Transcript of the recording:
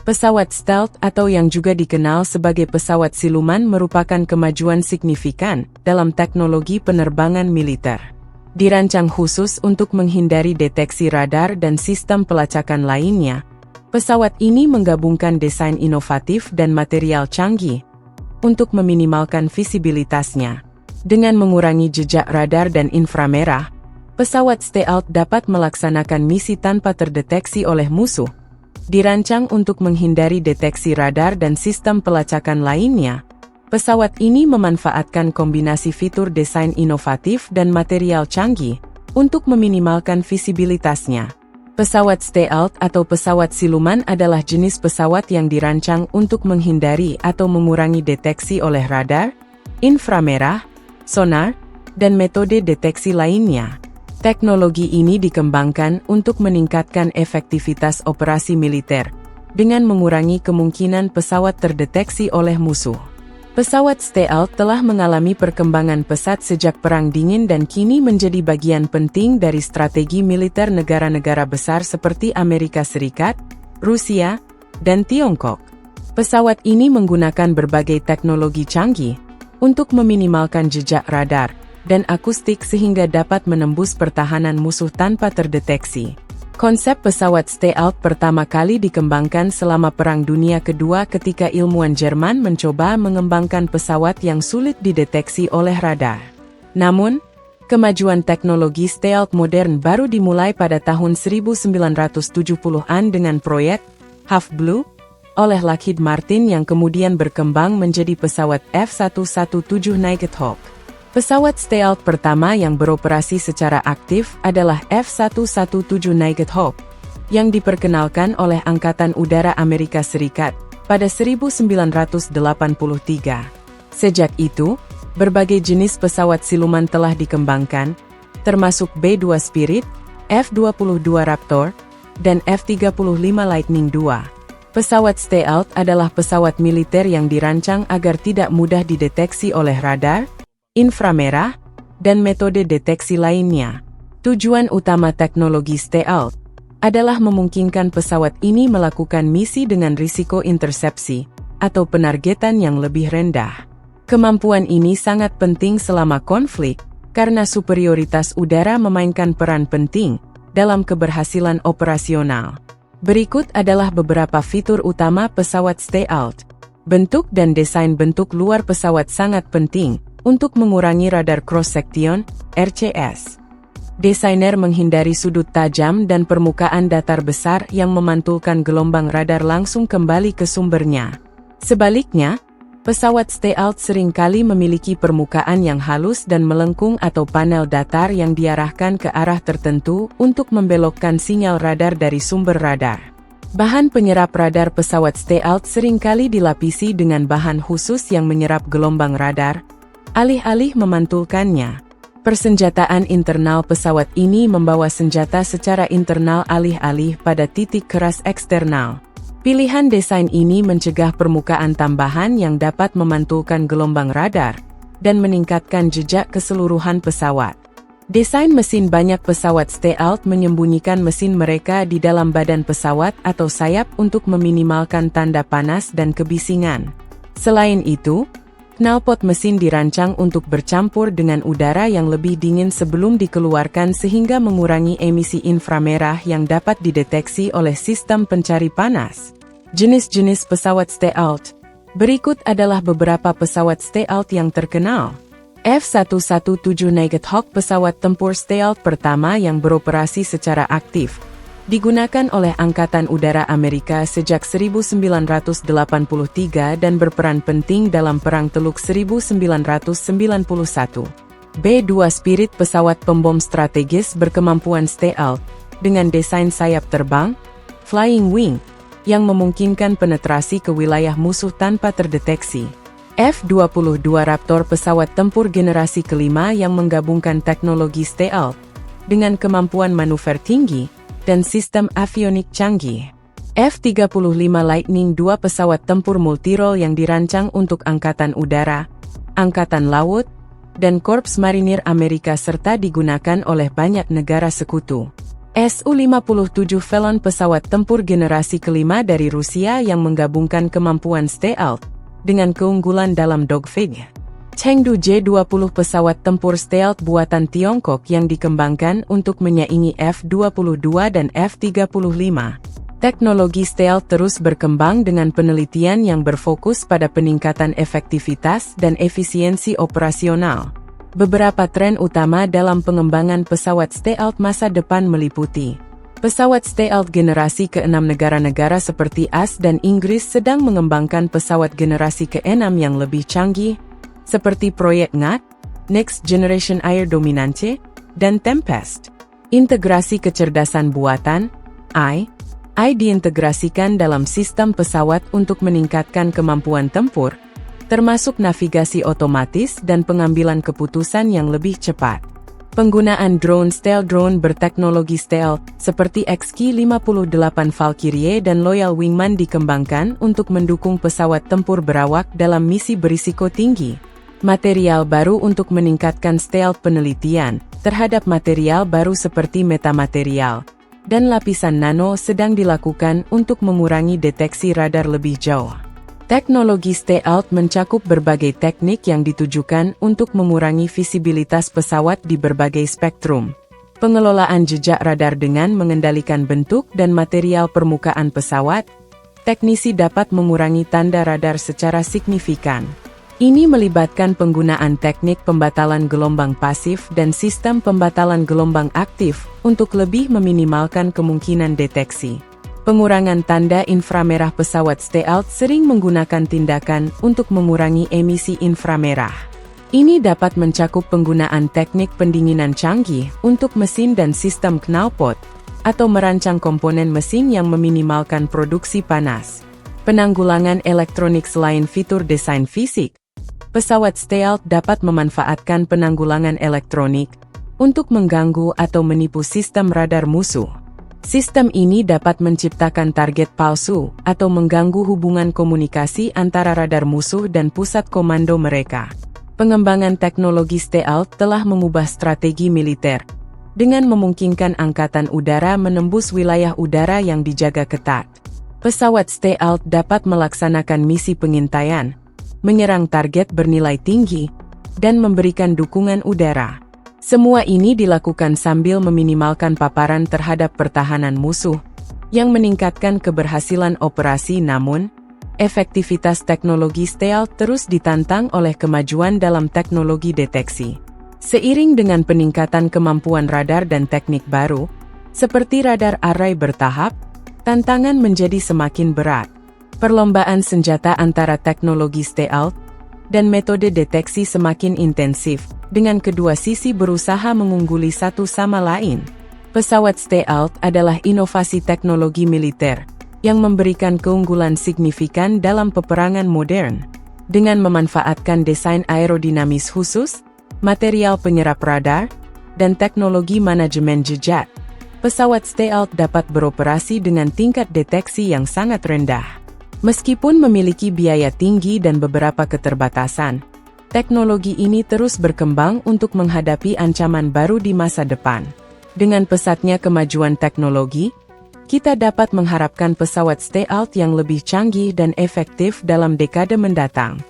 Pesawat stealth atau yang juga dikenal sebagai pesawat siluman merupakan kemajuan signifikan dalam teknologi penerbangan militer. Dirancang khusus untuk menghindari deteksi radar dan sistem pelacakan lainnya, pesawat ini menggabungkan desain inovatif dan material canggih untuk meminimalkan visibilitasnya. Dengan mengurangi jejak radar dan inframerah, pesawat stealth dapat melaksanakan misi tanpa terdeteksi oleh musuh. Dirancang untuk menghindari deteksi radar dan sistem pelacakan lainnya, pesawat ini memanfaatkan kombinasi fitur desain inovatif dan material canggih untuk meminimalkan visibilitasnya. Pesawat stealth atau pesawat siluman adalah jenis pesawat yang dirancang untuk menghindari atau mengurangi deteksi oleh radar, inframerah, sonar, dan metode deteksi lainnya. Teknologi ini dikembangkan untuk meningkatkan efektivitas operasi militer, dengan mengurangi kemungkinan pesawat terdeteksi oleh musuh. Pesawat stealth telah mengalami perkembangan pesat sejak Perang Dingin dan kini menjadi bagian penting dari strategi militer negara-negara besar seperti Amerika Serikat, Rusia, dan Tiongkok. Pesawat ini menggunakan berbagai teknologi canggih untuk meminimalkan jejak radar dan akustik sehingga dapat menembus pertahanan musuh tanpa terdeteksi. Konsep pesawat stealth pertama kali dikembangkan selama Perang Dunia Kedua ketika ilmuwan Jerman mencoba mengembangkan pesawat yang sulit dideteksi oleh radar. Namun, kemajuan teknologi stealth modern baru dimulai pada tahun 1970-an dengan proyek Half Blue oleh Lockheed Martin yang kemudian berkembang menjadi pesawat F-117 Nighthawk. Pesawat stealth pertama yang beroperasi secara aktif adalah F-117 Nighthawk, yang diperkenalkan oleh Angkatan Udara Amerika Serikat pada 1983. Sejak itu, berbagai jenis pesawat siluman telah dikembangkan, termasuk B-2 Spirit, F-22 Raptor, dan F-35 Lightning II. Pesawat stealth adalah pesawat militer yang dirancang agar tidak mudah dideteksi oleh radar, inframerah, dan metode deteksi lainnya. Tujuan utama teknologi stealth adalah memungkinkan pesawat ini melakukan misi dengan risiko intersepsi atau penargetan yang lebih rendah. Kemampuan ini sangat penting selama konflik karena superioritas udara memainkan peran penting dalam keberhasilan operasional. Berikut adalah beberapa fitur utama pesawat stealth. Bentuk dan desain bentuk luar pesawat sangat penting untuk mengurangi radar cross-section, RCS. Desainer menghindari sudut tajam dan permukaan datar besar yang memantulkan gelombang radar langsung kembali ke sumbernya. Sebaliknya, pesawat stealth seringkali memiliki permukaan yang halus dan melengkung atau panel datar yang diarahkan ke arah tertentu untuk membelokkan sinyal radar dari sumber radar. Bahan penyerap radar pesawat stealth seringkali dilapisi dengan bahan khusus yang menyerap gelombang radar, alih-alih memantulkannya. Persenjataan internal pesawat ini membawa senjata secara internal alih-alih pada titik keras eksternal. Pilihan desain ini mencegah permukaan tambahan yang dapat memantulkan gelombang radar dan meningkatkan jejak keseluruhan pesawat. Desain mesin banyak pesawat stealth menyembunyikan mesin mereka di dalam badan pesawat atau sayap untuk meminimalkan tanda panas dan kebisingan. Selain itu, knalpot mesin dirancang untuk bercampur dengan udara yang lebih dingin sebelum dikeluarkan sehingga mengurangi emisi inframerah yang dapat dideteksi oleh sistem pencari panas. Jenis-jenis pesawat stealth. Berikut adalah beberapa pesawat stealth yang terkenal. F-117 Nighthawk, pesawat tempur stealth pertama yang beroperasi secara aktif. Digunakan oleh Angkatan Udara Amerika sejak 1983 dan berperan penting dalam Perang Teluk 1991. B-2 Spirit, pesawat pembom strategis berkemampuan stealth, dengan desain sayap terbang, flying wing, yang memungkinkan penetrasi ke wilayah musuh tanpa terdeteksi. F-22 Raptor, pesawat tempur generasi kelima yang menggabungkan teknologi stealth, dengan kemampuan manuver tinggi, dan sistem avionik canggih. F-35 Lightning II, pesawat tempur multirole yang dirancang untuk Angkatan Udara, Angkatan Laut, dan Korps Marinir Amerika serta digunakan oleh banyak negara sekutu. Su-57 Felon pesawat tempur generasi kelima dari Rusia yang menggabungkan kemampuan stealth dengan keunggulan dalam dogfight. Chengdu J-20 pesawat tempur stealth buatan Tiongkok yang dikembangkan untuk menyaingi F-22 dan F-35. Teknologi stealth terus berkembang dengan penelitian yang berfokus pada peningkatan efektivitas dan efisiensi operasional. Beberapa tren utama dalam pengembangan pesawat stealth masa depan meliputi pesawat stealth generasi ke-6. Negara-negara seperti AS dan Inggris sedang mengembangkan pesawat generasi ke-6 yang lebih canggih, seperti proyek NGAT, Next Generation Air Dominance, dan Tempest. Integrasi kecerdasan buatan, AI, diintegrasikan dalam sistem pesawat untuk meningkatkan kemampuan tempur, termasuk navigasi otomatis dan pengambilan keputusan yang lebih cepat. Penggunaan drone stealth berteknologi stealth seperti XQ-58 Valkyrie dan Loyal Wingman dikembangkan untuk mendukung pesawat tempur berawak dalam misi berisiko tinggi. Material baru untuk meningkatkan stealth. Penelitian terhadap material baru seperti metamaterial dan lapisan nano sedang dilakukan untuk mengurangi deteksi radar lebih jauh. Teknologi stealth mencakup berbagai teknik yang ditujukan untuk mengurangi visibilitas pesawat di berbagai spektrum. Pengelolaan jejak radar dengan mengendalikan bentuk dan material permukaan pesawat, teknisi dapat mengurangi tanda radar secara signifikan. Ini melibatkan penggunaan teknik pembatalan gelombang pasif dan sistem pembatalan gelombang aktif untuk lebih meminimalkan kemungkinan deteksi. Pengurangan tanda inframerah pesawat stealth sering menggunakan tindakan untuk mengurangi emisi inframerah. Ini dapat mencakup penggunaan teknik pendinginan canggih untuk mesin dan sistem knalpot, atau merancang komponen mesin yang meminimalkan produksi panas. Penanggulangan elektronik. Selain fitur desain fisik, pesawat stealth dapat memanfaatkan penanggulangan elektronik untuk mengganggu atau menipu sistem radar musuh. Sistem ini dapat menciptakan target palsu atau mengganggu hubungan komunikasi antara radar musuh dan pusat komando mereka. Pengembangan teknologi stealth telah mengubah strategi militer dengan memungkinkan angkatan udara menembus wilayah udara yang dijaga ketat. Pesawat stealth dapat melaksanakan misi pengintaian, menyerang target bernilai tinggi, dan memberikan dukungan udara. Semua ini dilakukan sambil meminimalkan paparan terhadap pertahanan musuh, yang meningkatkan keberhasilan operasi. Namun, efektivitas teknologi stealth terus ditantang oleh kemajuan dalam teknologi deteksi. Seiring dengan peningkatan kemampuan radar dan teknik baru, seperti radar array bertahap, tantangan menjadi semakin berat. Perlombaan senjata antara teknologi stealth dan metode deteksi semakin intensif, dengan kedua sisi berusaha mengungguli satu sama lain. Pesawat stealth adalah inovasi teknologi militer yang memberikan keunggulan signifikan dalam peperangan modern. Dengan memanfaatkan desain aerodinamis khusus, material penyerap radar, dan teknologi manajemen jejak, pesawat stealth dapat beroperasi dengan tingkat deteksi yang sangat rendah. Meskipun memiliki biaya tinggi dan beberapa keterbatasan, teknologi ini terus berkembang untuk menghadapi ancaman baru di masa depan. Dengan pesatnya kemajuan teknologi, kita dapat mengharapkan pesawat stealth yang lebih canggih dan efektif dalam dekade mendatang.